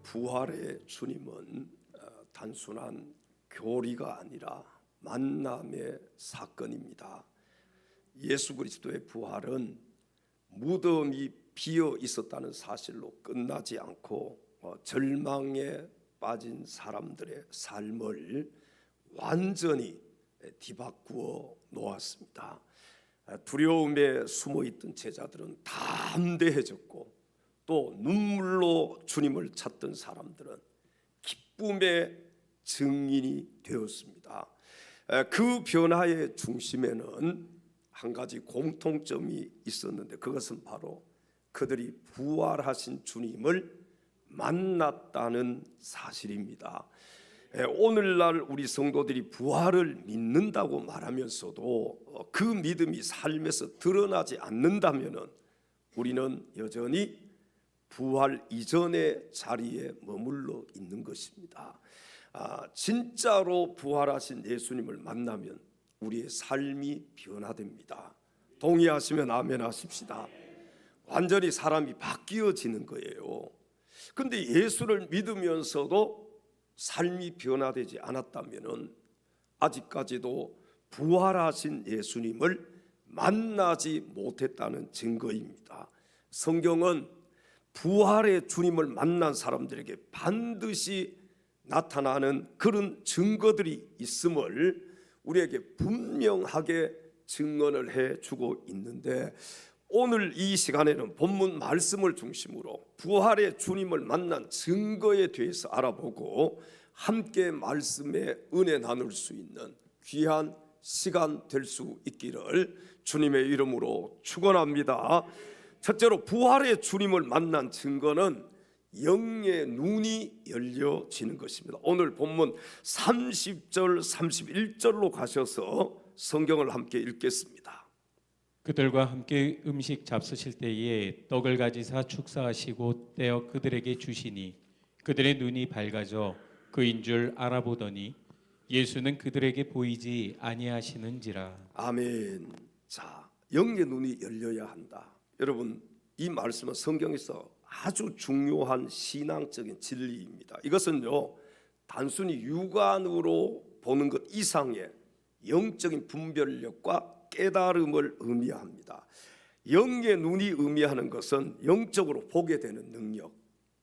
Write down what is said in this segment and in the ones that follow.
부활의 주님은 단순한 교리가 아니라 만남의 사건입니다. 예수 그리스도의 부활은 무덤이 비어 있었다는 사실로 끝나지 않고 절망에 빠진 사람들의 삶을 완전히 뒤바꾸어 놓았습니다. 두려움에 숨어있던 제자들은 담대해졌고, 또 눈물로 주님을 찾던 사람들은 기쁨의 증인이 되었습니다. 그 변화의 중심에는 한 가지 공통점이 있었는데, 그것은 바로 그들이 부활하신 주님을 만났다는 사실입니다. 오늘날 우리 성도들이 부활을 믿는다고 말하면서도 그 믿음이 삶에서 드러나지 않는다면 우리는 여전히 부활 이전의 자리에 머물러 있는 것입니다. 진짜로 부활하신 예수님을 만나면 우리의 삶이 변화됩니다. 동의하시면 아멘 하십시다. 완전히 사람이 바뀌어지는 거예요. 근데 예수를 믿으면서도 삶이 변화되지 않았다면 아직까지도 부활하신 예수님을 만나지 못했다는 증거입니다. 성경은 부활의 주님을 만난 사람들에게 반드시 나타나는 그런 증거들이 있음을 우리에게 분명하게 증언을 해주고 있는데, 오늘 이 시간에는 본문 말씀을 중심으로 부활의 주님을 만난 증거에 대해서 알아보고 함께 말씀의 은혜 나눌 수 있는 귀한 시간 될 수 있기를 주님의 이름으로 축원합니다. 첫째로, 부활의 주님을 만난 증거는 영의 눈이 열려지는 것입니다. 오늘 본문 30절 31절로 가셔서 성경을 함께 읽겠습니다. 그들과 함께 음식 잡수실 때에 떡을 가지사 축사하시고 떼어 그들에게 주시니 그들의 눈이 밝아져 그인 줄 알아보더니 예수는 그들에게 보이지 아니하시는지라. 아멘. 자, 영의 눈이 열려야 한다. 여러분, 이 말씀은 성경에서 아주 중요한 신앙적인 진리입니다. 이것은요, 단순히 육안으로 보는 것 이상의 영적인 분별력과 깨달음을 의미합니다. 영의 눈이 의미하는 것은 영적으로 보게 되는 능력,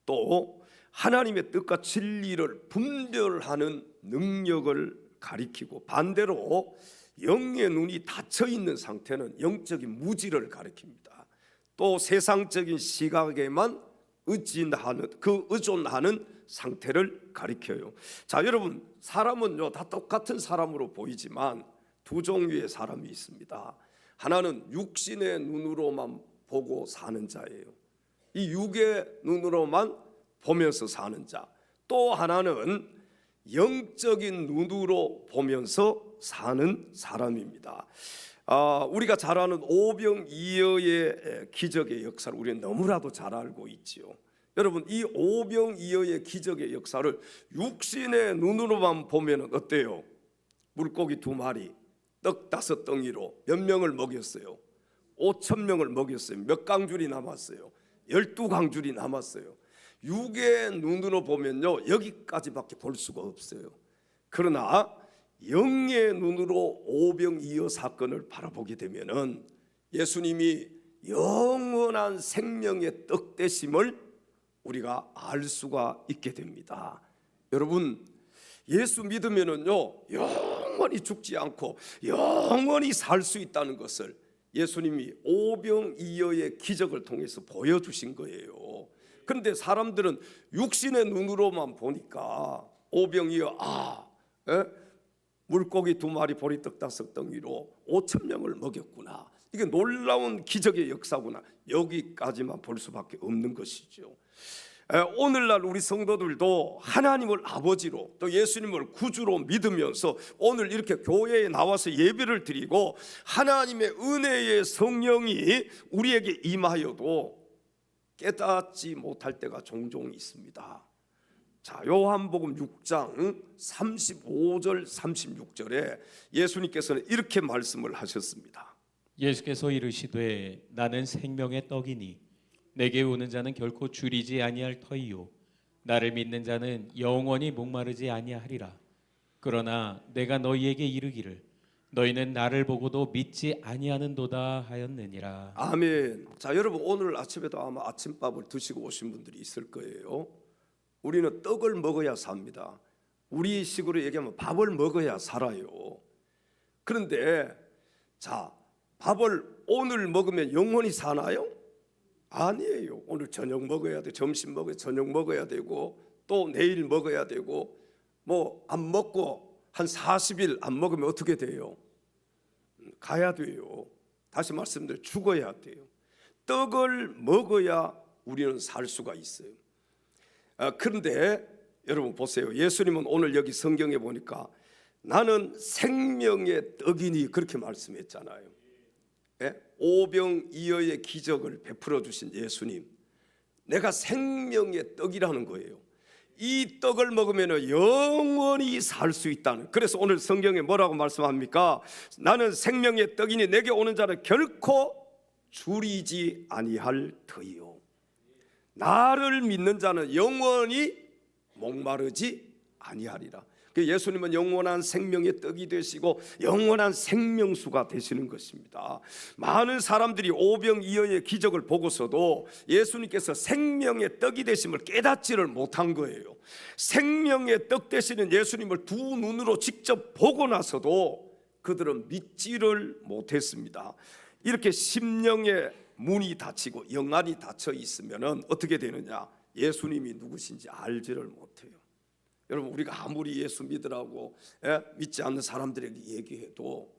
또 하나님의 뜻과 진리를 분별하는 능력을 가리키고, 반대로 영의 눈이 닫혀 있는 상태는 영적인 무지를 가리킵니다. 또 세상적인 시각에만 의존하는 상태를 가리켜요. 자, 여러분, 사람은요 다 똑같은 사람으로 보이지만 두 종류의 사람이 있습니다. 하나는 육신의 눈으로만 보고 사는 자예요. 이 육의 눈으로만 보면서 사는 자. 또 하나는 영적인 눈으로 보면서 사는 사람입니다. 우리가 잘 아는 오병이어의 기적의 역사를 우리는 너무나도 잘 알고 있지요. 여러분, 이 오병이어의 기적의 역사를 육신의 눈으로만 보면 어때요? 물고기 2마리, 떡 5덩이로 몇 명을 먹였어요? 5,000명을 먹였어요. 몇 강줄이 남았어요? 12강줄이 남았어요. 육의 눈으로 보면요, 여기까지밖에 볼 수가 없어요. 그러나 영의 눈으로 오병이어 사건을 바라보게 되면은 예수님이 영원한 생명의 떡 되심을 우리가 알 수가 있게 됩니다. 여러분, 예수 믿으면은요 영원히 죽지 않고 영원히 살 수 있다는 것을 예수님이 오병이어의 기적을 통해서 보여주신 거예요. 그런데 사람들은 육신의 눈으로만 보니까 오병이어, 물고기 2마리 보리떡 5덩이로 5,000명을 먹였구나, 이게 놀라운 기적의 역사구나, 여기까지만 볼 수밖에 없는 것이죠. 오늘날 우리 성도들도 하나님을 아버지로, 또 예수님을 구주로 믿으면서 오늘 이렇게 교회에 나와서 예배를 드리고 하나님의 은혜의 성령이 우리에게 임하여도 깨닫지 못할 때가 종종 있습니다. 자, 요한복음 6장 35절 36절에 예수님께서는 이렇게 말씀을 하셨습니다. 예수께서 이르시되 나는 생명의 떡이니 내게 오는 자는 결코 줄이지 아니할 터이요 나를 믿는 자는 영원히 목마르지 아니하리라. 그러나 내가 너희에게 이르기를 너희는 나를 보고도 믿지 아니하는도다 하였느니라. 아멘. 자, 여러분 오늘 아침에도 아마 아침밥을 드시고 오신 분들이 있을 거예요. 우리는 떡을 먹어야 삽니다. 우리 식으로 얘기하면 밥을 먹어야 살아요. 그런데 자, 밥을 오늘 먹으면 영원히 사나요? 아니에요. 오늘 저녁 먹어야 돼. 점심 먹어야 저녁 먹어야 되고 또 내일 먹어야 되고 뭐 안 먹고 한 40일 안 먹으면 어떻게 돼요? 가야 돼요. 다시 말씀드려 죽어야 돼요. 떡을 먹어야 우리는 살 수가 있어요. 그런데 여러분 보세요. 예수님은 오늘 여기 성경에 보니까 나는 생명의 떡이니 그렇게 말씀했잖아요. 오병이어의 기적을 베풀어 주신 예수님, 내가 생명의 떡이라는 거예요. 이 떡을 먹으면 영원히 살 수 있다는. 그래서 오늘 성경에 뭐라고 말씀합니까? 나는 생명의 떡이니 내게 오는 자는 결코 줄이지 아니할 터이요. 나를 믿는 자는 영원히 목마르지 아니하리라. 예수님은 영원한 생명의 떡이 되시고 영원한 생명수가 되시는 것입니다. 많은 사람들이 오병이어의 기적을 보고서도 예수님께서 생명의 떡이 되심을 깨닫지를 못한 거예요. 생명의 떡 되시는 예수님을 두 눈으로 직접 보고 나서도 그들은 믿지를 못했습니다. 이렇게 심령의 문이 닫히고 영안이 닫혀 있으면 어떻게 되느냐? 예수님이 누구신지 알지를 못해요. 여러분 우리가 아무리 예수 믿으라고 믿지 않는 사람들에게 얘기해도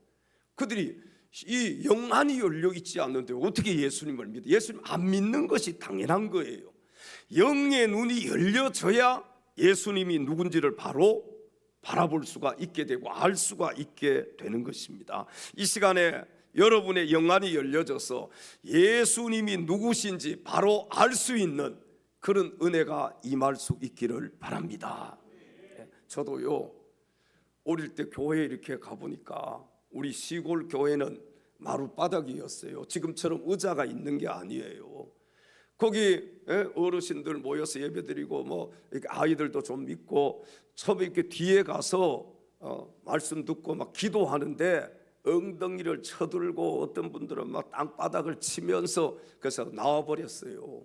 그들이 이 영안이 열려 있지 않는데 어떻게 예수님을 믿어? 예수님 안 믿는 것이 당연한 거예요. 영의 눈이 열려져야 예수님이 누군지를 바로 바라볼 수가 있게 되고 알 수가 있게 되는 것입니다. 이 시간에 여러분의 영안이 열려져서 예수님이 누구신지 바로 알 수 있는 그런 은혜가 임할 수 있기를 바랍니다. 저도요 어릴 때 교회 이렇게 가보니까 우리 시골 교회는 마룻바닥이었어요. 지금처럼 의자가 있는 게 아니에요. 거기 어르신들 모여서 예배드리고 뭐 이렇게 아이들도 좀 있고 처음에 이렇게 뒤에 가서 말씀 듣고 막 기도하는데 엉덩이를 쳐들고 어떤 분들은 막 땅바닥을 치면서 그래서 나와버렸어요.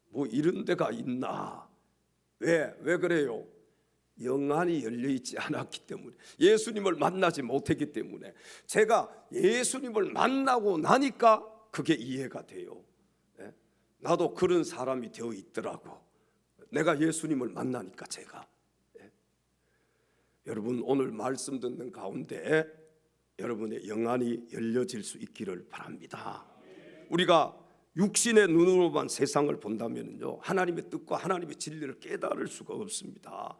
뭐 이런 데가 있나? 왜 그래요? 영안이 열려있지 않았기 때문에, 예수님을 만나지 못했기 때문에. 제가 예수님을 만나고 나니까 그게 이해가 돼요. 나도 그런 사람이 되어 있더라고. 내가 예수님을 만나니까 제가. 여러분 오늘 말씀 듣는 가운데 여러분의 영안이 열려질 수 있기를 바랍니다. 우리가 육신의 눈으로만 세상을 본다면요 하나님의 뜻과 하나님의 진리를 깨달을 수가 없습니다.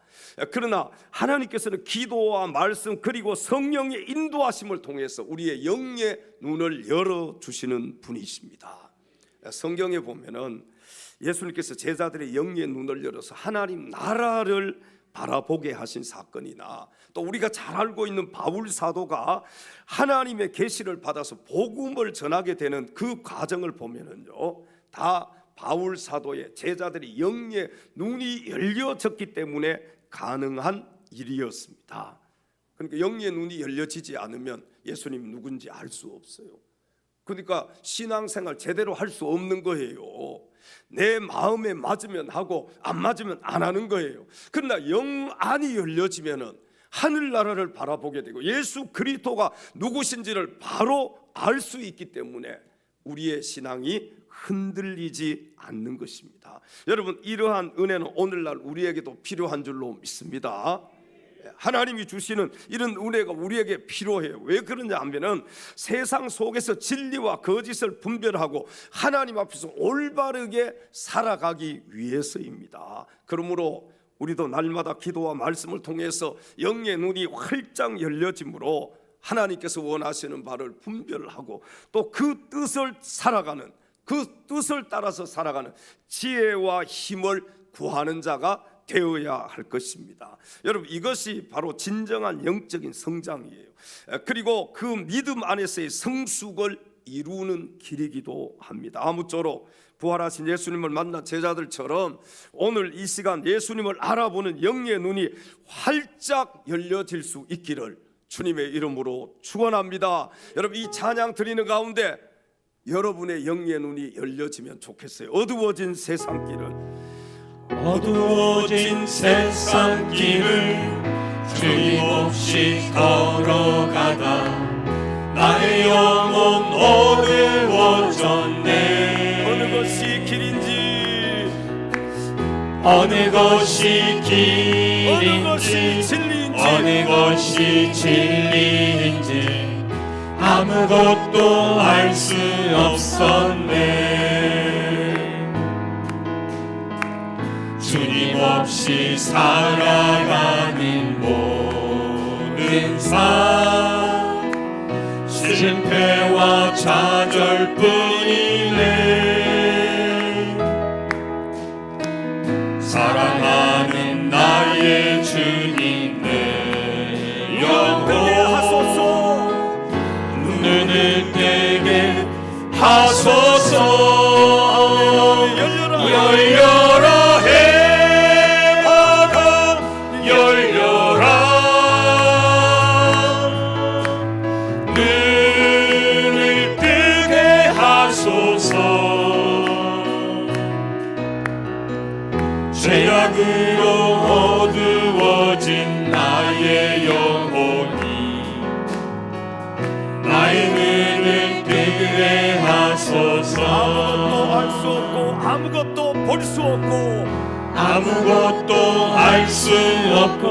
그러나 하나님께서는 기도와 말씀 그리고 성령의 인도하심을 통해서 우리의 영의 눈을 열어주시는 분이십니다. 성경에 보면은 예수님께서 제자들의 영의 눈을 열어서 하나님 나라를 바라보게 하신 사건이나 또 우리가 잘 알고 있는 바울 사도가 하나님의 계시를 받아서 복음을 전하게 되는 그 과정을 보면은요 다 바울 사도의 제자들이 영의 눈이 열려졌기 때문에 가능한 일이었습니다. 그러니까 영의 눈이 열려지지 않으면 예수님 누군지 알 수 없어요. 그러니까 신앙생활 제대로 할 수 없는 거예요. 내 마음에 맞으면 하고 안 맞으면 안 하는 거예요. 그러나 영안이 열려지면은 하늘나라를 바라보게 되고 예수 그리스도가 누구신지를 바로 알 수 있기 때문에 우리의 신앙이 흔들리지 않는 것입니다. 여러분 이러한 은혜는 오늘날 우리에게도 필요한 줄로 믿습니다. 하나님이 주시는 이런 은혜가 우리에게 필요해요. 왜 그러냐 하면은 세상 속에서 진리와 거짓을 분별하고 하나님 앞에서 올바르게 살아가기 위해서입니다. 그러므로 우리도 날마다 기도와 말씀을 통해서 영의 눈이 활짝 열려짐으로 하나님께서 원하시는 바를 분별하고 또 그 뜻을 살아가는, 그 뜻을 따라서 살아가는 지혜와 힘을 구하는 자가 되어야 할 것입니다. 여러분 이것이 바로 진정한 영적인 성장이에요. 그리고 그 믿음 안에서의 성숙을 이루는 길이기도 합니다. 아무쪼록 부활하신 예수님을 만난 제자들처럼 오늘 이 시간 예수님을 알아보는 영의 눈이 활짝 열려질 수 있기를 주님의 이름으로 축원합니다. 여러분, 이 찬양 드리는 가운데 여러분의 영의 눈이 열려지면 좋겠어요. 어두워진 세상길을 주님 없이 걸어가다 나의 영혼 어두워졌네. 어느 것이 길인지 어느 것이 길인지 어느 것이 진리인지 아무것도 알 수 없었네. 주님 없이 살아가는 모든 삶 실패와 좌절뿐이네. 사랑하는 나의 주님 내 영혼 눈을 뜨게 하소서. 열려라 해마다 열려라. 눈을 뜨게 하소서. 죄악으로 어두워진 나의 영혼이 나의 눈을 뜨게 하소서. 아무것도 알 수 없고 아무것도 볼 수 없고 아무것도 알 수 없고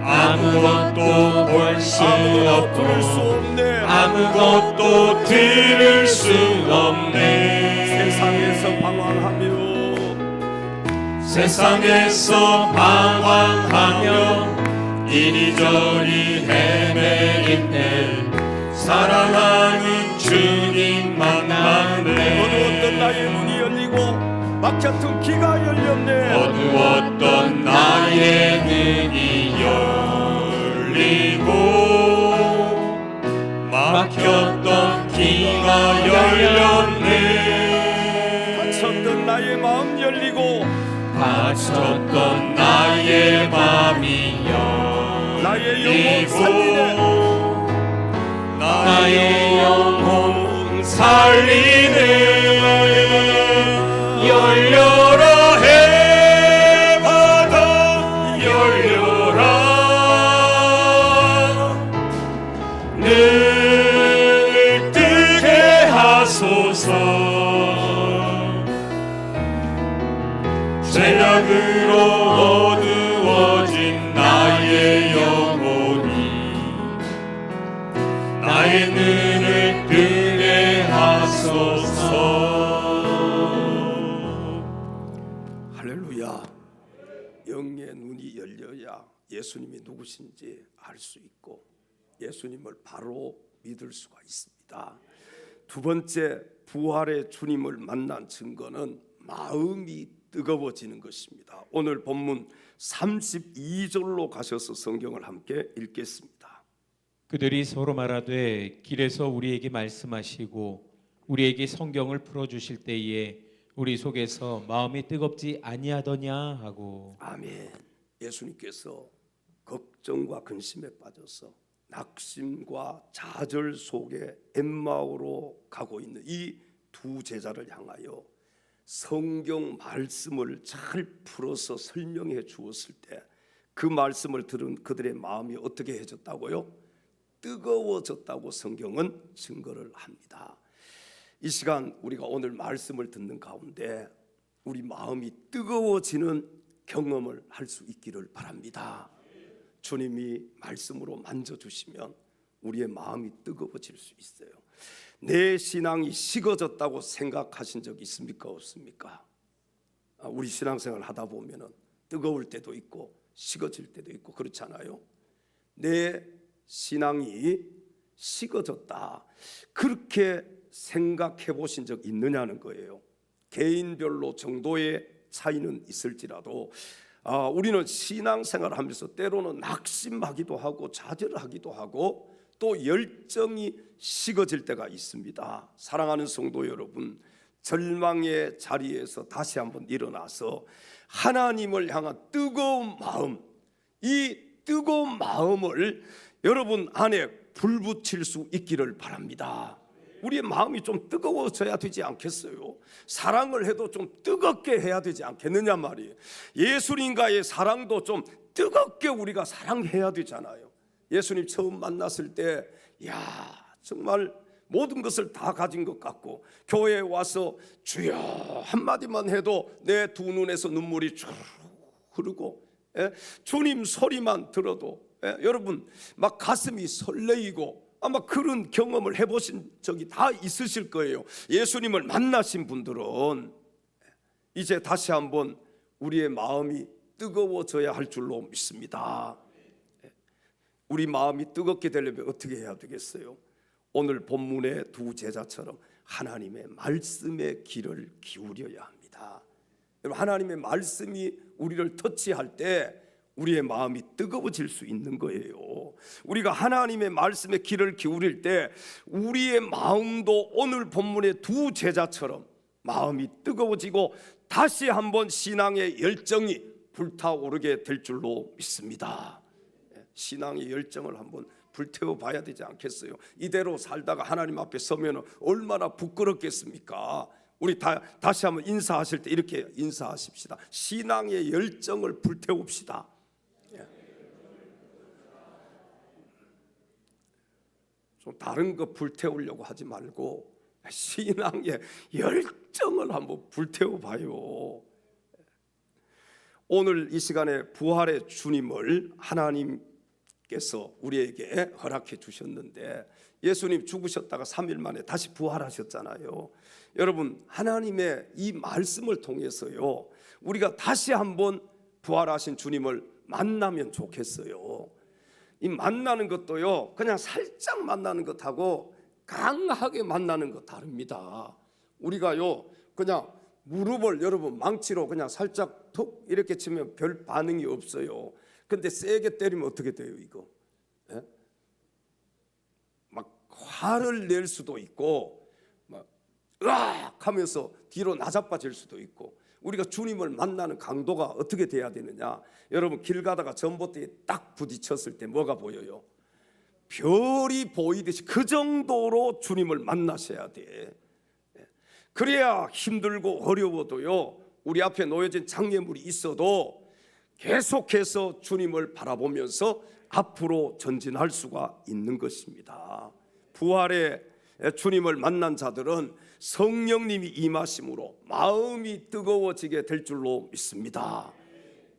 아무것도 볼 수 아무것도 들을 수 없고 없네. 아무것도 들을 수 없네. 세상에서 방황하며 이리저리 헤매있네. 사랑하는 주님 만났네. 어두웠던 나의 눈이 열리고 막혔던 귀가 열렸네. 어두웠던 나의 눈이 열리고 막혔던 귀가 열렸네. 갇혔던 나의 마음 열리고 갇혔던 나의 맘이 나의 영혼 열리고 살리네. 나의 영혼 살리네. 열려라 해마다 열려라. 눈을 뜨게 하소서. 죄악으로 어두워진 나의 영혼이 나의 눈을 뜨게 하소서. 할렐루야. 영의 눈이 열려야 예수님이 누구신지 알 수 있고 예수님을 바로 믿을 수가 있습니다. 두 번째, 부활의 주님을 만난 증거는 마음이 뜨거워지는 것입니다. 오늘 본문 32절로 가셔서 성경을 함께 읽겠습니다. 그들이 서로 말하되 길에서 우리에게 말씀하시고 우리에게 성경을 풀어주실 때에 우리 속에서 마음이 뜨겁지 아니하더냐 하고. 아멘. 예수님께서 걱정과 근심에 빠져서 낙심과 좌절 속에 엠마오로 가고 있는 이 두 제자를 향하여 성경 말씀을 잘 풀어서 설명해 주었을 때 그 말씀을 들은 그들의 마음이 어떻게 해졌다고요? 뜨거워졌다고 성경은 증거를 합니다. 이 시간 우리가 오늘 말씀을 듣는 가운데 우리 마음이 뜨거워지는 경험을 할 수 있기를 바랍니다. 주님이 말씀으로 만져주시면 우리의 마음이 뜨거워질 수 있어요. 내 신앙이 식어졌다고 생각하신 적 있습니까? 없습니까? 우리 신앙생활 하다 보면 뜨거울 때도 있고 식어질 때도 있고 그렇잖아요. 내 신앙이 식어졌다, 그렇게 생각해 보신 적 있느냐는 거예요. 개인별로 정도의 차이는 있을지라도 우리는 신앙생활을 하면서 때로는 낙심하기도 하고 좌절하기도 하고 또 열정이 식어질 때가 있습니다. 사랑하는 성도 여러분, 절망의 자리에서 다시 한번 일어나서 하나님을 향한 뜨거운 마음, 이 뜨거운 마음을 여러분 안에 불붙일 수 있기를 바랍니다. 우리의 마음이 좀 뜨거워져야 되지 않겠어요? 사랑을 해도 좀 뜨겁게 해야 되지 않겠느냐 말이에요. 예수님과의 사랑도 좀 뜨겁게 우리가 사랑해야 되잖아요. 예수님 처음 만났을 때 정말 모든 것을 다 가진 것 같고 교회에 와서 주여 한마디만 해도 내 두 눈에서 눈물이 쭉 흐르고 주님 소리만 들어도 여러분 막 가슴이 설레이고 아마 그런 경험을 해보신 적이 다 있으실 거예요. 예수님을 만나신 분들은 이제 다시 한번 우리의 마음이 뜨거워져야 할 줄로 믿습니다. 우리 마음이 뜨겁게 되려면 어떻게 해야 되겠어요? 오늘 본문의 두 제자처럼 하나님의 말씀에 귀를 기울여야 합니다. 여러분, 하나님의 말씀이 우리를 터치할 때 우리의 마음이 뜨거워질 수 있는 거예요. 우리가 하나님의 말씀에 귀를 기울일 때 우리의 마음도 오늘 본문의 두 제자처럼 마음이 뜨거워지고 다시 한번 신앙의 열정이 불타오르게 될 줄로 믿습니다. 신앙의 열정을 한번 불태워 봐야 되지 않겠어요? 이대로 살다가 하나님 앞에 서면 얼마나 부끄럽겠습니까? 우리 다시 한번 인사하실 때 이렇게 인사하십시다. 신앙의 열정을 불태웁시다. 좀 다른 거 불태우려고 하지 말고 신앙의 열정을 한번 불태워 봐요. 오늘 이 시간에 부활의 주님을 하나님께서 우리에게 허락해 주셨는데 예수님 죽으셨다가 3일 만에 다시 부활하셨잖아요. 여러분, 하나님의 이 말씀을 통해서요 우리가 다시 한번 부활하신 주님을 만나면 좋겠어요. 이 만나는 것도요 그냥 살짝 만나는 것하고 강하게 만나는 것 다릅니다. 우리가요 그냥 무릎을 여러분 망치로 그냥 살짝 툭 이렇게 치면 별 반응이 없어요. 근데 세게 때리면 어떻게 돼요 이거? 막 화를 낼 수도 있고 막 으악 하면서 뒤로 나자빠질 수도 있고. 우리가 주님을 만나는 강도가 어떻게 돼야 되느냐? 여러분, 길 가다가 전봇대에 딱 부딪혔을 때 뭐가 보여요? 별이 보이듯이 그 정도로 주님을 만나셔야 돼. 그래야 힘들고 어려워도요 우리 앞에 놓여진 장애물이 있어도 계속해서 주님을 바라보면서 앞으로 전진할 수가 있는 것입니다. 부활의 주님을 만난 자들은 성령님이 임하심으로 마음이 뜨거워지게 될 줄로 믿습니다.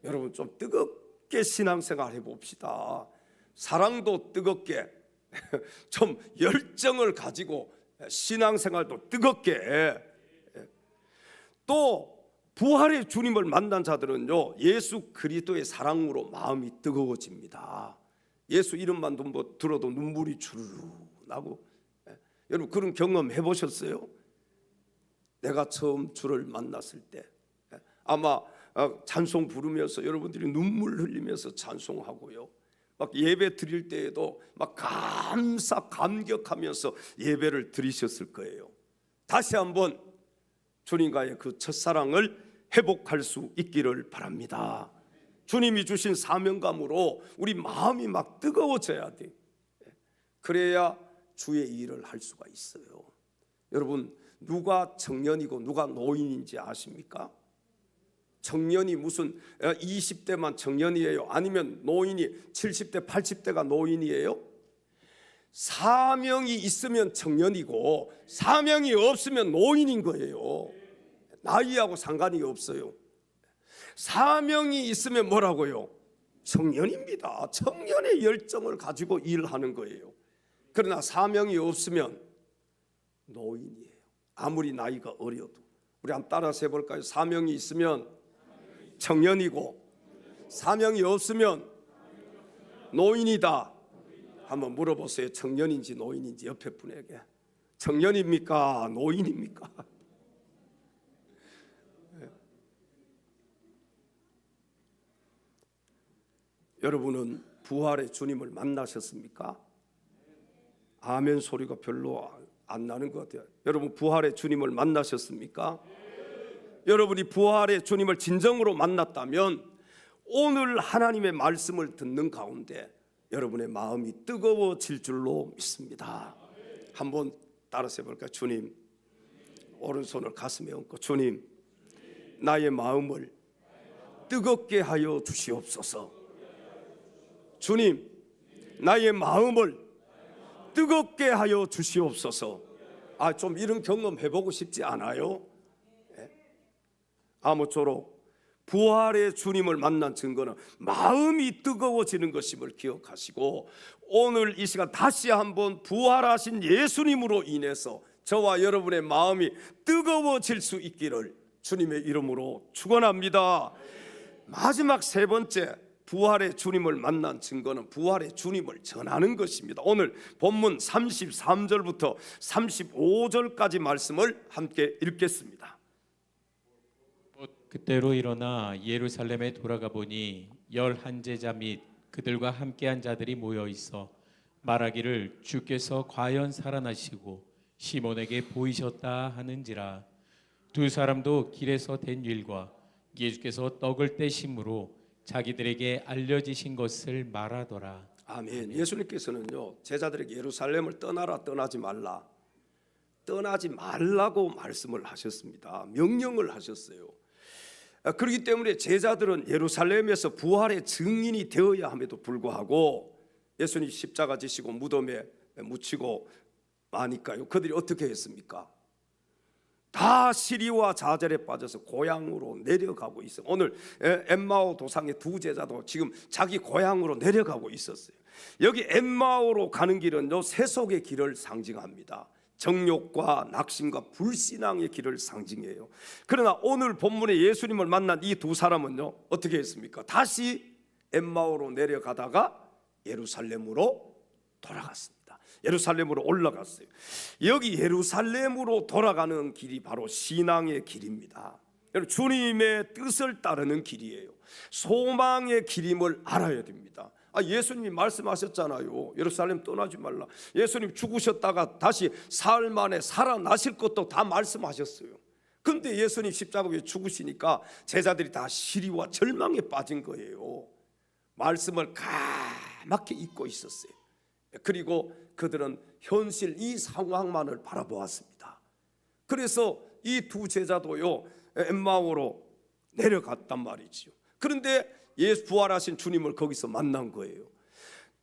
여러분, 좀 뜨겁게 신앙생활 해봅시다. 사랑도 뜨겁게 좀 열정을 가지고 신앙생활도 뜨겁게. 또 부활의 주님을 만난 자들은요 예수 그리스도의 사랑으로 마음이 뜨거워집니다. 예수 이름만 들어도 눈물이 주르르 나고. 여러분, 그런 경험 해보셨어요? 내가 처음 주를 만났을 때 아마 찬송 부르면서 여러분들이 눈물 흘리면서 찬송하고요 막 예배 드릴 때에도 막 감격하면서 예배를 드리셨을 거예요. 다시 한번 주님과의 그 첫사랑을 회복할 수 있기를 바랍니다. 주님이 주신 사명감으로 우리 마음이 막 뜨거워져야 돼. 그래야 주의 일을 할 수가 있어요. 여러분, 누가 청년이고 누가 노인인지 아십니까? 청년이 무슨 20대만 청년이에요? 아니면 노인이 70대 80대가 노인이에요? 사명이 있으면 청년이고 사명이 없으면 노인인 거예요. 나이하고 상관이 없어요. 사명이 있으면 뭐라고요? 청년입니다. 청년의 열정을 가지고 일하는 거예요. 그러나 사명이 없으면 노인이에요. 아무리 나이가 어려도. 우리 한번 따라서 해볼까요? 사명이 있으면 청년이고 사명이 없으면 노인이다. 한번 물어보세요. 청년인지 노인인지 옆에 분에게. 청년입니까? 노인입니까? 여러분은 부활의 주님을 만나셨습니까? 아멘 소리가 별로 안 나는 것 같아요. 여러분 부활의 주님을 만나셨습니까? 여러분이 부활의 주님을 진정으로 만났다면 오늘 하나님의 말씀을 듣는 가운데 여러분의 마음이 뜨거워질 줄로 믿습니다. 한번 따라서 해볼까요? 주님, 오른손을 가슴에 얹고 주님, 나의 마음을 뜨겁게 하여 주시옵소서. 주님, 나의 마음을 뜨겁게 하여 주시옵소서. 좀 이런 경험 해보고 싶지 않아요? 아무쪼록 부활의 주님을 만난 증거는 마음이 뜨거워지는 것임을 기억하시고 오늘 이 시간 다시 한번 부활하신 예수님으로 인해서 저와 여러분의 마음이 뜨거워질 수 있기를 주님의 이름으로 축원합니다. 마지막 세 번째, 부활의 주님을 만난 증거는 부활의 주님을 전하는 것입니다. 오늘 본문 33절부터 35절까지 말씀을 함께 읽겠습니다. 그때로 일어나 예루살렘에 돌아가 보니 11 제자 및 그들과 함께한 자들이 모여 있어 말하기를 주께서 과연 살아나시고 시몬에게 보이셨다 하는지라. 두 사람도 길에서 된 일과 예수께서 떡을 떼심으로 자기들에게 알려지신 것을 말하더라. 아멘. 예수님께서는요 제자들에게 예루살렘을 떠나라, 떠나지 말라, 떠나지 말라고 말씀을 하셨습니다. 명령을 하셨어요. 그렇기 때문에 제자들은 예루살렘에서 부활의 증인이 되어야 함에도 불구하고 예수님 십자가 지시고 무덤에 묻히고 마니까요 그들이 어떻게 했습니까? 다 시리와 좌절에 빠져서 고향으로 내려가고 있어요. 오늘 엠마오 도상의 두 제자도 지금 자기 고향으로 내려가고 있었어요. 여기 엠마오로 가는 길은요 세속의 길을 상징합니다. 정욕과 낙심과 불신앙의 길을 상징해요. 그러나 오늘 본문에 예수님을 만난 이 두 사람은요 어떻게 했습니까? 다시 엠마오로 내려가다가 예루살렘으로 돌아갔습니다. 예루살렘으로 올라갔어요. 여기 예루살렘으로 돌아가는 길이 바로 신앙의 길입니다. 여러분, 주님의 뜻을 따르는 길이에요. 소망의 길임을 알아야 됩니다. 예수님이 말씀하셨잖아요. 예루살렘 떠나지 말라. 예수님 죽으셨다가 다시 사흘 만에 살아나실 것도 다 말씀하셨어요. 그런데 예수님 십자가에 죽으시니까 제자들이 다 시리와 절망에 빠진 거예요. 말씀을 까맣게 잊고 있었어요. 그리고 그들은 현실 이 상황만을 바라보았습니다. 그래서 이 두 제자도요 엠마오로 내려갔단 말이죠. 그런데 부활하신 주님을 거기서 만난 거예요.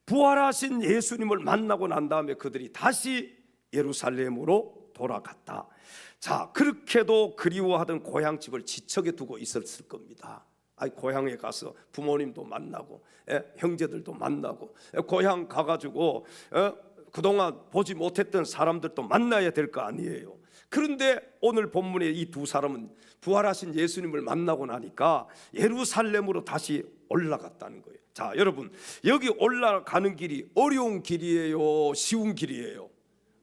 부활하신 예수님을 만나고 난 다음에 그들이 다시 예루살렘으로 돌아갔다. 자, 그렇게도 그리워하던 고향집을 지척에 두고 있었을 겁니다. 고향에 가서 부모님도 만나고 형제들도 만나고 고향 가가지고 그동안 보지 못했던 사람들도 만나야 될 거 아니에요. 그런데 오늘 본문에 이 두 사람은 부활하신 예수님을 만나고 나니까 예루살렘으로 다시 올라갔다는 거예요. 자, 여러분, 여기 올라가는 길이 어려운 길이에요, 쉬운 길이에요?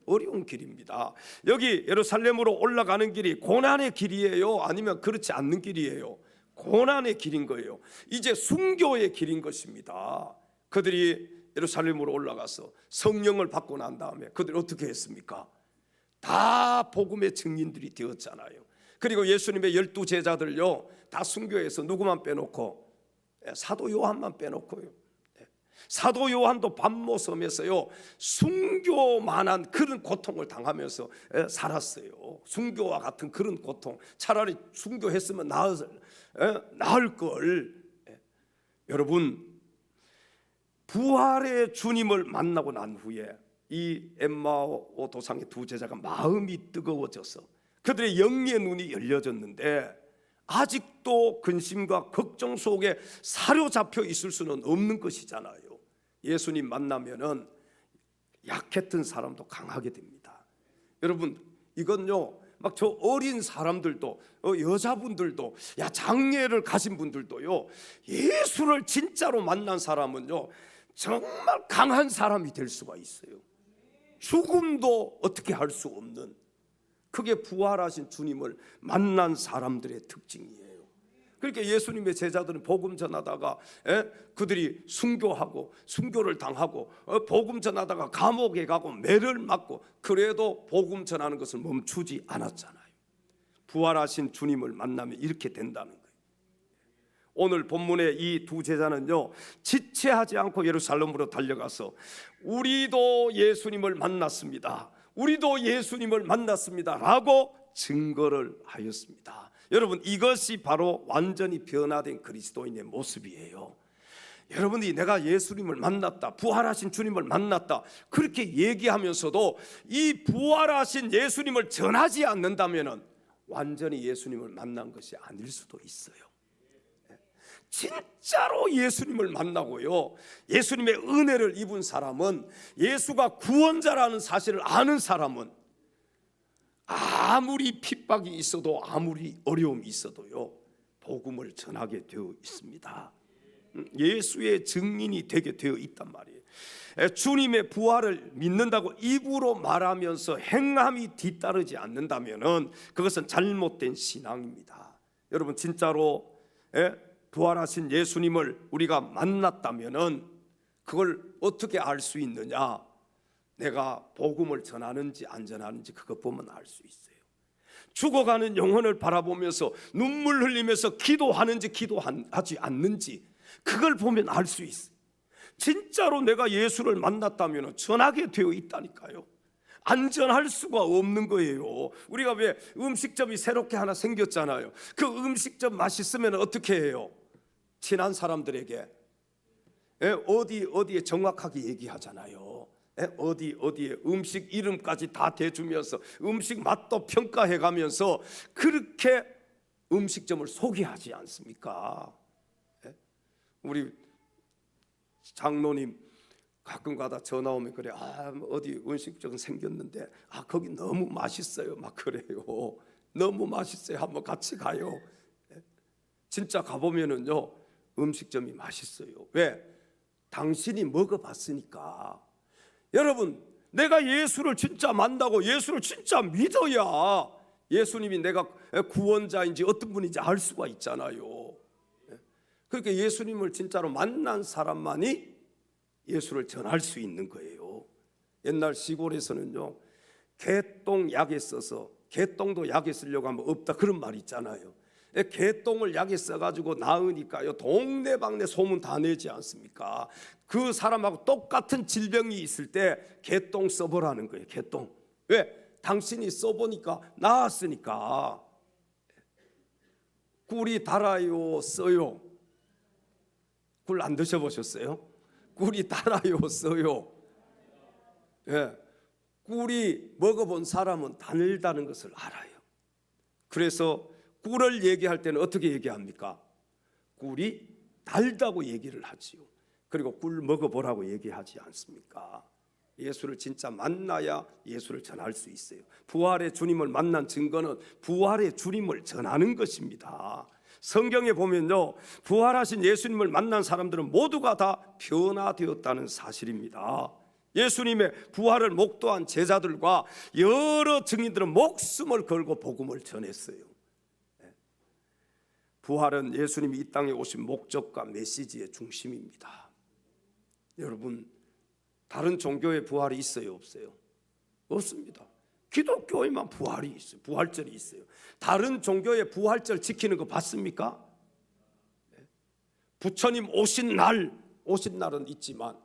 어려운 길입니다. 여기 예루살렘으로 올라가는 길이 고난의 길이에요, 아니면 그렇지 않는 길이에요? 고난의 길인 거예요. 이제 순교의 길인 것입니다. 그들이 예루살렘으로 올라가서 성령을 받고 난 다음에 그들이 어떻게 했습니까? 다 복음의 증인들이 되었잖아요. 그리고 예수님의 12 제자들요 다 순교해서 누구만 빼놓고 사도 요한만 빼놓고요. 사도 요한도 밤모섬에서요 순교만한 그런 고통을 당하면서 살았어요. 순교와 같은 그런 고통, 차라리 순교했으면 나을 걸. 여러분, 부활의 주님을 만나고 난 후에 이 엠마오 도상의 두 제자가 마음이 뜨거워져서 그들의 영의 눈이 열려졌는데 아직도 근심과 걱정 속에 사로잡혀 있을 수는 없는 것이잖아요. 예수님 만나면은 약했던 사람도 강하게 됩니다. 여러분, 이건요 막 저 어린 사람들도 여자분들도 장애를 가진 분들도요 예수를 진짜로 만난 사람은요 정말 강한 사람이 될 수가 있어요. 죽음도 어떻게 할 수 없는, 그게 부활하신 주님을 만난 사람들의 특징이에요. 그러니까 예수님의 제자들은 복음 전하다가 그들이 순교하고 순교를 당하고 복음 전하다가 감옥에 가고 매를 맞고 그래도 복음 전하는 것을 멈추지 않았잖아요. 부활하신 주님을 만나면 이렇게 된다는 거예요. 오늘 본문의 이 두 제자는요, 지체하지 않고 예루살렘으로 달려가서 우리도 예수님을 만났습니다, 우리도 예수님을 만났습니다 라고 증거를 하였습니다. 여러분, 이것이 바로 완전히 변화된 그리스도인의 모습이에요. 여러분이 내가 예수님을 만났다, 부활하신 주님을 만났다 그렇게 얘기하면서도 이 부활하신 예수님을 전하지 않는다면 완전히 예수님을 만난 것이 아닐 수도 있어요. 진짜로 예수님을 만나고요, 예수님의 은혜를 입은 사람은, 예수가 구원자라는 사실을 아는 사람은 아무리 핍박이 있어도 아무리 어려움이 있어도요 복음을 전하게 되어 있습니다. 예수의 증인이 되게 되어 있단 말이에요. 주님의 부활을 믿는다고 입으로 말하면서 행함이 뒤따르지 않는다면 그것은 잘못된 신앙입니다. 여러분, 진짜로 부활하신 예수님을 우리가 만났다면 그걸 어떻게 알 수 있느냐? 내가 복음을 전하는지 안 전하는지 그것 보면 알 수 있어요. 죽어가는 영혼을 바라보면서 눈물 흘리면서 기도하는지 기도하지 않는지 그걸 보면 알 수 있어요. 진짜로 내가 예수를 만났다면 전하게 되어 있다니까요. 안 전할 수가 없는 거예요. 우리가 왜 음식점이 새롭게 하나 생겼잖아요. 그 음식점 맛있으면 어떻게 해요? 친한 사람들에게 어디에 정확하게 얘기하잖아요. 어디에 음식 이름까지 다 대주면서 음식 맛도 평가해가면서 그렇게 음식점을 소개하지 않습니까? 우리 장로님 가끔 가다 전화 오면 그래, 어디 음식점 생겼는데 거기 너무 맛있어요 막 그래요. 너무 맛있어요, 한번 같이 가요. 진짜 가보면은요 음식점이 맛있어요. 왜? 당신이 먹어봤으니까. 여러분, 내가 예수를 진짜 만나고 예수를 진짜 믿어야 예수님이 내가 구원자인지 어떤 분인지 알 수가 있잖아요. 그러니까 예수님을 진짜로 만난 사람만이 예수를 전할 수 있는 거예요. 옛날 시골에서는요 개똥 약에 써서, 개똥도 약에 쓰려고 하면 없다 그런 말 있잖아요. 개똥을 약에 써가지고 나으니까요 동네방네 소문 다 내지 않습니까? 그 사람하고 똑같은 질병이 있을 때 개똥 써보라는 거예요. 개똥. 왜? 당신이 써보니까 나았으니까. 꿀이 달아요 써요? 꿀 안 드셔보셨어요? 꿀이 달아요 써요? 꿀이 먹어본 사람은 달다는 것을 알아요. 그래서 꿀을 얘기할 때는 어떻게 얘기합니까? 꿀이 달다고 얘기를 하지요. 그리고 꿀 먹어보라고 얘기하지 않습니까? 예수를 진짜 만나야 예수를 전할 수 있어요. 부활의 주님을 만난 증거는 부활의 주님을 전하는 것입니다. 성경에 보면요 부활하신 예수님을 만난 사람들은 모두가 다 변화되었다는 사실입니다. 예수님의 부활을 목도한 제자들과 여러 증인들은 목숨을 걸고 복음을 전했어요. 부활은 예수님이 이 땅에 오신 목적과 메시지의 중심입니다. 여러분, 다른 종교의 부활이 있어요 없어요? 없습니다. 기독교에만 부활이 있어요. 부활절이 있어요. 다른 종교의 부활절 지키는 거 봤습니까? 부처님 오신 날은 있지만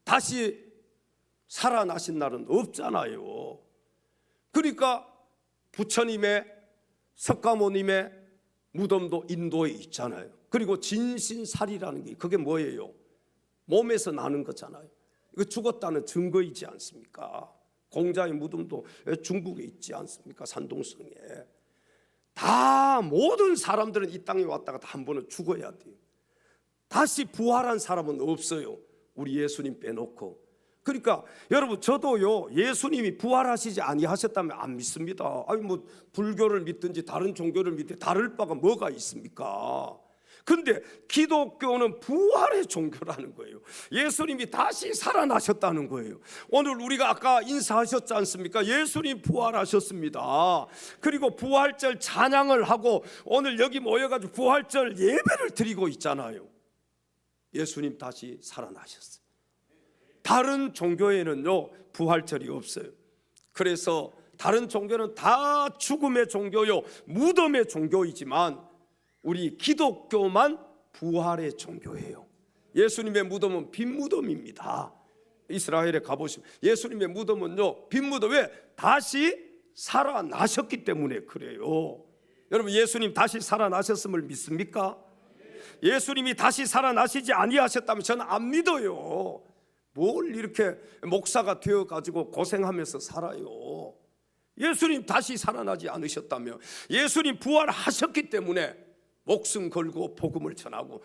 다시 살아나신 날은 없잖아요. 그러니까 부처님의, 석가모님의 무덤도 인도에 있잖아요. 그리고 진신살이라는 게 그게 뭐예요? 몸에서 나는 거잖아요. 이거 죽었다는 증거이지 않습니까? 공자의 무덤도 중국에 있지 않습니까? 산동성에. 다 모든 사람들은 이 땅에 왔다가 다 한 번은 죽어야 돼요. 다시 부활한 사람은 없어요. 우리 예수님 빼놓고. 그러니까 여러분, 저도요 예수님이 부활하시지 아니하셨다면 안 믿습니다. 아니 뭐 불교를 믿든지 다른 종교를 믿든지 다를 바가 뭐가 있습니까? 근데 기독교는 부활의 종교라는 거예요. 예수님이 다시 살아나셨다는 거예요. 오늘 우리가 아까 인사하셨지 않습니까? 예수님 부활하셨습니다. 그리고 부활절 찬양을 하고 오늘 여기 모여가지고 부활절 예배를 드리고 있잖아요. 예수님 다시 살아나셨어요. 다른 종교에는요 부활절이 없어요. 그래서 다른 종교는 다 죽음의 종교요, 무덤의 종교이지만 우리 기독교만 부활의 종교예요. 예수님의 무덤은 빈 무덤입니다. 이스라엘에 가보시면 예수님의 무덤은요 빈 무덤. 왜? 다시 살아나셨기 때문에 그래요. 여러분, 예수님 다시 살아나셨음을 믿습니까? 예수님이 다시 살아나시지 아니하셨다면 저는 안 믿어요. 뭘 이렇게 목사가 되어가지고 고생하면서 살아요. 예수님 다시 살아나지 않으셨다면, 예수님 부활하셨기 때문에 목숨 걸고 복음을 전하고,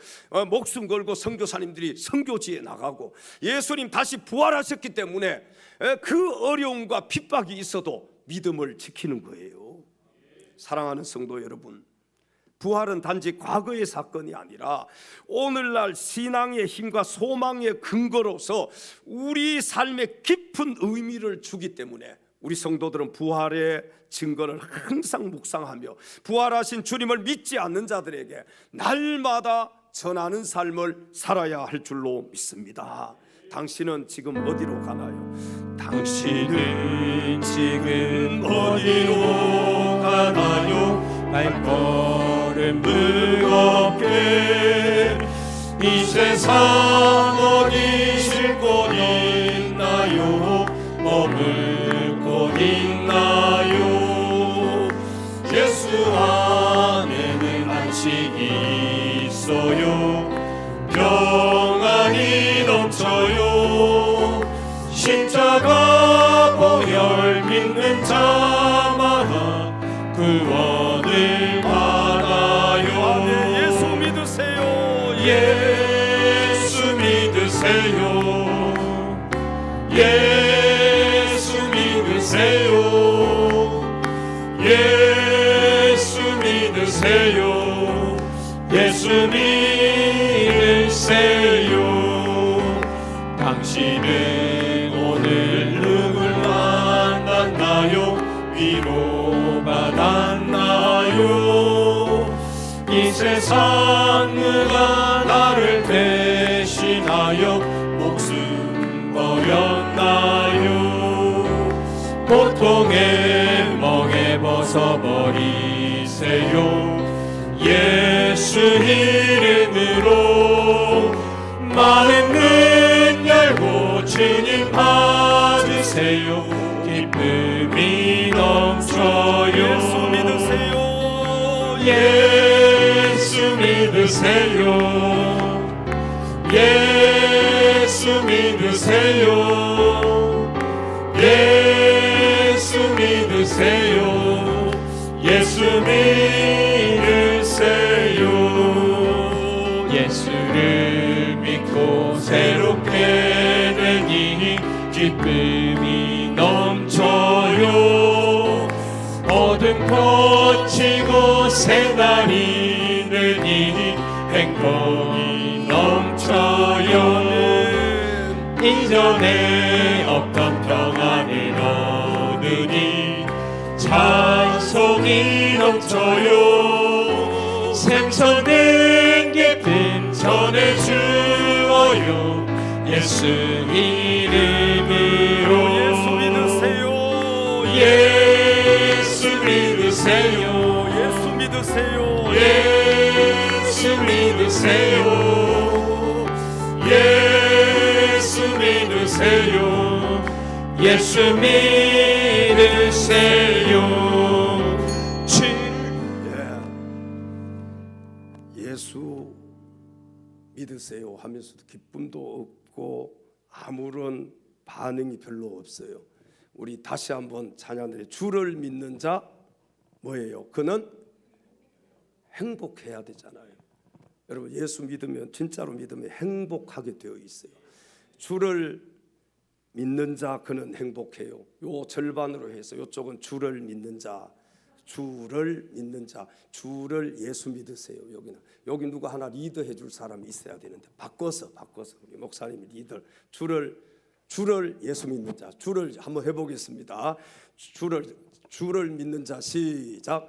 목숨 걸고 선교사님들이 선교지에 나가고, 예수님 다시 부활하셨기 때문에 그 어려움과 핍박이 있어도 믿음을 지키는 거예요. 사랑하는 성도 여러분, 부활은 단지 과거의 사건이 아니라 오늘날 신앙의 힘과 소망의 근거로서 우리 삶에 깊은 의미를 주기 때문에 우리 성도들은 부활의 증거를 항상 묵상하며 부활하신 주님을 믿지 않는 자들에게 날마다 전하는 삶을 살아야 할 줄로 믿습니다. 당신은 지금 어디로 가나요? 당신은 지금 어디로 가나요? 발걸음 무겁게 이 세상 어디 쉴 곳 있나요? 머물 곳 있나요? 예수 안에는 안식이 있어요. 평안이 넘쳐요. 십자가 보혈 믿는 자마다 구원을 받아요. 아멘. 예수 믿으세요. 예수 믿으세요. 예수 믿으세요. 예수 믿으세요. 예수 믿으세요. 당신은 오늘 누굴 만났나요? 위로받았나요? 이 세상 누가 나를 대신하여 목숨 버렸나요? 고통의 멍에 벗어버리세요. 예수 이름으로 마음 문 열고 주님 받으세요. 기쁨이 넘쳐요. 예수 믿으세요. 예수 믿으세요. 예수 믿으세요. 예수 믿으세요. 예수 믿으세요. 예수를 믿고 새롭게 되니 기쁨이 넘쳐요. 어둠 거치고 새날이 되니 행복이 넘쳐요. 이전에 없던 평안을 얻으니 찬송이 넘쳐요. 생선된 기쁨 전해주어요. 예수 이름으로. 예수 믿으세요. 예수 믿으세요. 예수 믿으세요. 예수 믿으세요. 예수 믿으세요. 예수 믿으세요. 예수 믿으세요 하면서도 기쁨도 없고 아무런 반응이 별로 없어요. 우리 다시 한번 찬양드려. 주를 믿는 자 뭐예요? 그는 행복해야 되잖아요. 여러분, 예수 믿으면, 진짜로 믿으면 행복하게 되어 있어요. 주를 믿는 자 그는 행복해요. 요 절반으로 해서 요쪽은 주를 믿는 자, 주를 믿는 자, 주를 예수 믿으세요. 여기 누가 하나 리더해 줄 사람이 있어야 되는데 바꿔서 우리 목사님이 리더, 주를 예수 믿는 자, 주를 한번 해보겠습니다. 주를 믿는 자, 시작.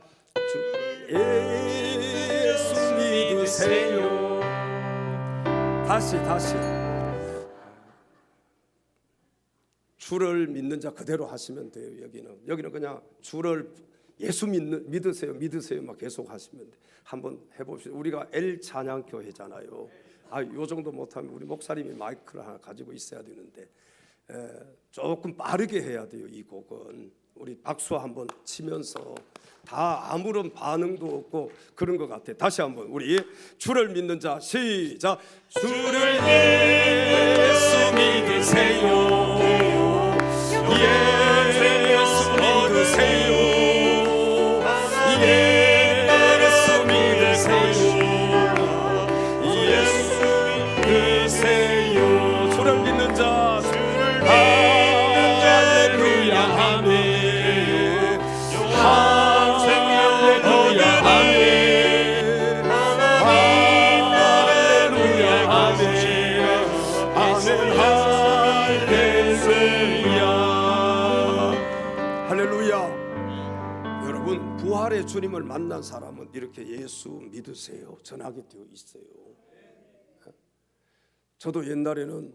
예수 믿으세요. 다시 주를 믿는 자 그대로 하시면 돼요. 여기는 그냥 주를 예수 믿으세요 막 계속 하시면 돼. 한번 해봅시다. 우리가 L 찬양 교회잖아요. 요 정도 못하면 우리 목사님이 마이크를 하나 가지고 있어야 되는데 조금 빠르게 해야 돼요. 이 곡은 우리 박수 한번 치면서 다 아무런 반응도 없고 그런 것 같아. 다시 한번 우리 주를 믿는 자 시작. 주를 예수 믿으세요. 예수 믿으세요. 예수 믿으세요. 예수 믿으세요. 주를 믿는 자 할렐루야 아멘. 할렐루야 아멘. 할렐루야 아멘. 할렐루야. 할렐루야. 여러분 부활의 주님을 만난 사람은 이렇게 예수 믿으세요 전하게 되어 있어요. 저도 옛날에는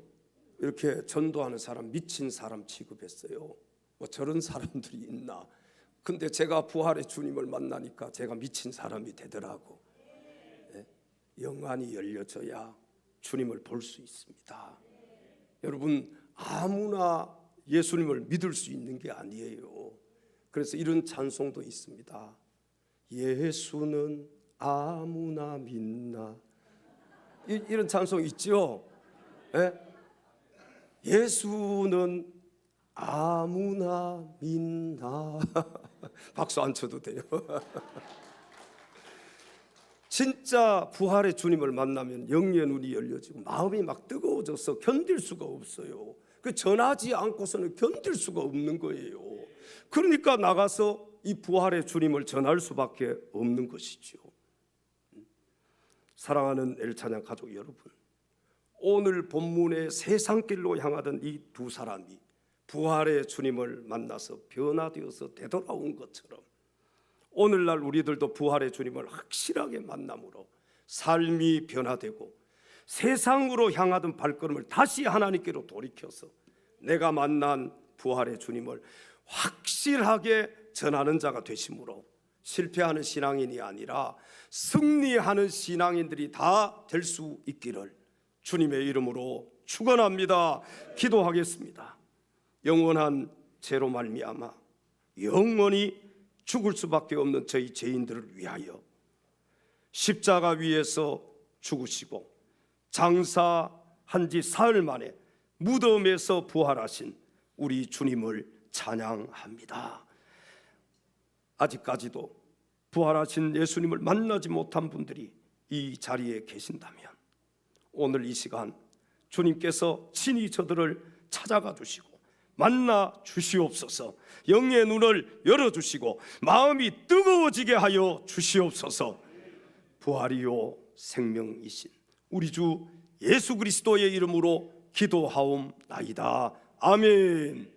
이렇게 전도하는 사람 미친 사람 취급했어요. 뭐 저런 사람들이 있나. 근데 제가 부활의 주님을 만나니까 제가 미친 사람이 되더라고. 영안이 열려져야 주님을 볼 수 있습니다. 여러분 아무나 예수님을 믿을 수 있는 게 아니에요. 그래서 이런 찬송도 있습니다. 예수는 아무나 믿나. 이런 찬송 있죠. 예수는 아무나 믿나. 박수 안 쳐도 돼요. 진짜 부활의 주님을 만나면 영의 눈이 열려지고 마음이 막 뜨거워져서 견딜 수가 없어요. 그 전하지 않고서는 견딜 수가 없는 거예요. 그러니까 나가서 이 부활의 주님을 전할 수밖에 없는 것이죠. 사랑하는 엘찬양 가족 여러분, 오늘 본문의 세상길로 향하던 이 두 사람이 부활의 주님을 만나서 변화되어서 되돌아온 것처럼 오늘날 우리들도 부활의 주님을 확실하게 만남으로 삶이 변화되고 세상으로 향하던 발걸음을 다시 하나님께로 돌이켜서 내가 만난 부활의 주님을 확실하게 전하는 자가 되심으로 실패하는 신앙인이 아니라 승리하는 신앙인들이 다 될 수 있기를 주님의 이름으로 축원합니다. 기도하겠습니다. 영원한 죄로 말미암아 영원히 죽을 수밖에 없는 저희 죄인들을 위하여 십자가 위에서 죽으시고 장사한 지 사흘 만에 무덤에서 부활하신 우리 주님을 찬양합니다. 아직까지도 부활하신 예수님을 만나지 못한 분들이 이 자리에 계신다면 오늘 이 시간 주님께서 친히 저들을 찾아가 주시고 만나 주시옵소서. 영의 눈을 열어주시고 마음이 뜨거워지게 하여 주시옵소서. 부활이요 생명이신 우리 주 예수 그리스도의 이름으로 기도하옵나이다. 아멘.